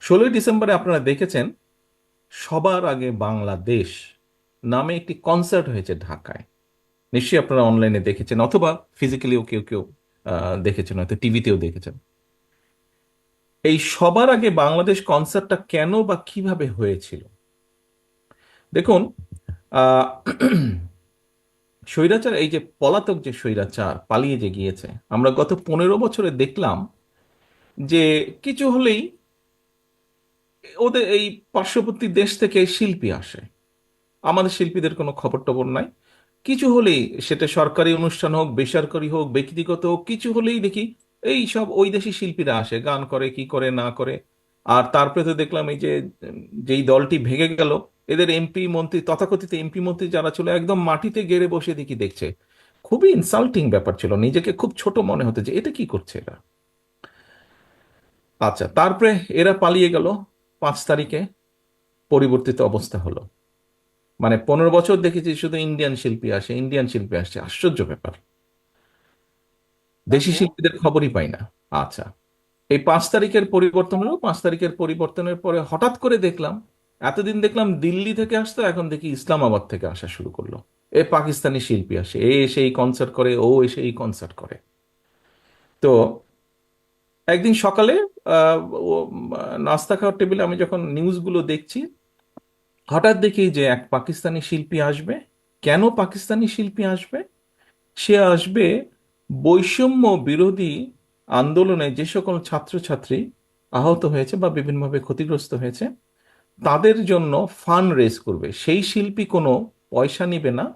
16ই ডিসেম্বরে আপনারা দেখেছেন সবার আগে বাংলাদেশ নামে একটি কনসার্ট হয়েছে ঢাকায়। নিশ্চয়ই আপনারা অনলাইনে দেখেছেন অথবা ফিজিক্যালিও কেউ কেউ দেখেছেন, হয়তো টিভিতেও দেখেছেন। এই সবার আগে বাংলাদেশ কনসার্টটা কেন বা কিভাবে হয়েছিল? দেখুন, আহ স্বৈরাচার, এই যে পলাতক যে স্বৈরাচার পালিয়ে যে গিয়েছে, আমরা গত 15 বছরে দেখলাম যে কিছু হলেই ওদের এই পার্শ্ববর্তী দেশ থেকে শিল্পী আসে, আমাদের শিল্পীদের কোনো খবর টবর নাই। কিছু হলেই, সেটা সরকারি অনুষ্ঠান হোক, বেসরকারি হোক, ব্যক্তিগত হোক, কিছু হলেই দেখি এই সব ওই দেশি শিল্পীরা আসে, গান করে কি করে না করে। আর তারপরে তো দেখলাম এই যে যেই দলটি ভেঙে গেল, এদের এমপি মন্ত্রী, তথাকথিত এমপি মন্ত্রী যারা ছিল, একদম মাটিতে গেড়ে বসে দেখি দেখছে। খুবই ইনসাল্টিং ব্যাপার ছিল, নিজেকে খুব ছোট মনে হতো যে এটা কি করছে এরা। আচ্ছা, তারপরে এরা পালিয়ে গেল। 5 তারিখে পরিবর্তিত অবস্থা হলো। মানে 15 বছর দেখেছি শুধু ইন্ডিয়ান শিল্পী আসে, ইন্ডিয়ান শিল্পী আসছে, আশ্চর্য ব্যাপার। দেশি তারপর শিল্পীদের খবরই পাই না। আচ্ছা, এই 5 তারিখের পরিবর্তন হলো। 5 তারিখের পরিবর্তনের পরে হঠাৎ করে দেখলাম, এতদিন দেখলাম দিল্লি থেকে আসতো, এখন দেখি ইসলামাবাদ থেকে আসা শুরু করলো। এ পাকিস্তানি শিল্পী আসে, এ এসে এই কনসার্ট করে, ও এসে এই কনসার্ট করে। তো একদিন সকালে আহ, ও, নাস্তা খাওয়ার টেবিলে আমি যখন নিউজগুলো দেখছি, হঠাৎ দেখি যে এক পাকিস্তানি শিল্পী আসবে। কেন পাকিস্তানি শিল্পী আসবে? সে আসবে বৈষম্য বিরোধী আন্দোলনে যে সকল ছাত্রছাত্রী আহত হয়েছে বা বিভিন্নভাবে ক্ষতিগ্রস্ত হয়েছে, তাদের জন্য ফান্ড রেজ করবে। সেই শিল্পী কোনো পয়সা নিবে না,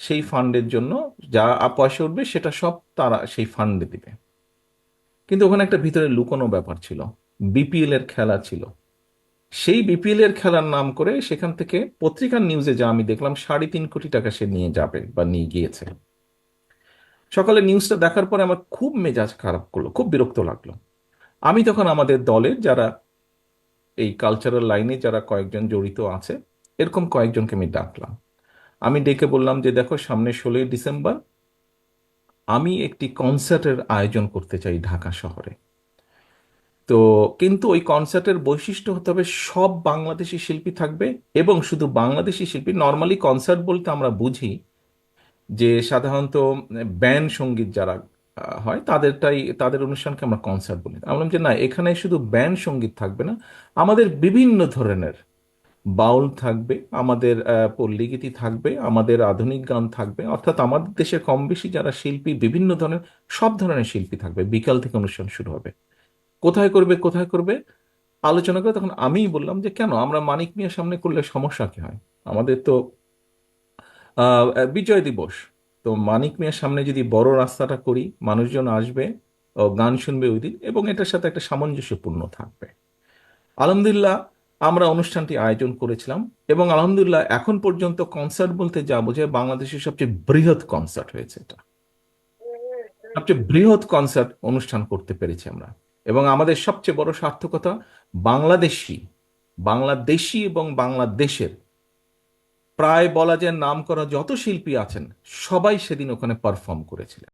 সেই ফান্ডের জন্য যা পয়সা উঠবে সেটা সব তারা সেই ফান্ডে দিবে। কিন্তু ওখানে একটা ভিতরে লুকোনো ব্যাপার ছিল, বিপিএল এর খেলা ছিল। সেই বিপিএল এর খেলার নাম করে সেখান থেকে পত্রিকার নিউজে যা আমি দেখলাম, 3.5 কোটি টাকা সে নিয়ে যাবে বা নিয়ে গিয়েছে। সকালে নিউজটা দেখার পরে আমার খুব মেজাজ খারাপ করলো, খুব বিরক্ত লাগলো। আমি তখন আমাদের দলের যারা এই কালচারাল লাইনে যারা কয়েকজন জড়িত আছে, এরকম কয়েকজনকে আমি ডাকলাম। আমি ডেকে বললাম যে দেখো, সামনে 16ই ডিসেম্বর আমি একটি কনসার্টের আয়োজন করতে চাই ঢাকা শহরে। তো কিন্তু ওই কনসার্টের বৈশিষ্ট্য হতে হবে সব বাংলাদেশি শিল্পী থাকবে, এবং শুধু বাংলাদেশি শিল্পী। নর্মালি কনসার্ট বলতে আমরা বুঝি যে সাধারণত ব্যান্ড সঙ্গীত যারা হয় তাদেরটাই, তাদের অনুষ্ঠানকে আমরা কনসার্ট বলি। আমি বললাম যে না, এখানে শুধু ব্যান্ড সঙ্গীত থাকবে না, আমাদের বিভিন্ন ধরনের বাউল থাকবে, আমাদের পল্লীগীতি থাকবে, আমাদের আধুনিক গান থাকবে। অর্থাৎ আমাদের দেশে কম বেশি যারা শিল্পী, বিভিন্ন ধরনের, সব ধরনের শিল্পী থাকবে। বিকাল থেকে অনুষ্ঠান শুরু হবে। কোথায় করবে কোথায় করবে আলোচনা করে তখন আমিই বললাম যে কেন আমরা মানিক মিয়ার সামনে করলে সমস্যা কি হয়? আমাদের তো বিজয় দিবস। তো মানিক মিয়ার সামনে যদি বড় রাস্তাটা করি, মানুষজন আসবে, ও গান শুনবে ওই দিন, এবং এটার সাথে একটা সামঞ্জস্যপূর্ণ থাকবে। আলহামদুলিল্লাহ, আমরা অনুষ্ঠানটি আয়োজন করেছিলাম, এবং আলহামদুলিল্লাহ এখন পর্যন্ত কনসার্ট বলতে যা বোঝায় বাংলাদেশের সবচেয়ে বৃহৎ কনসার্ট হয়েছে এটা। সবচেয়ে বৃহৎ কনসার্ট অনুষ্ঠান করতে পেরেছি আমরা। এবং আমাদের সবচেয়ে বড় সার্থকতা, বাংলাদেশি বাংলাদেশি এবং বাংলাদেশের প্রায় বলা যায় নাম করা যত শিল্পী আছেন, সবাই সেদিন ওখানে পারফর্ম করেছিলেন।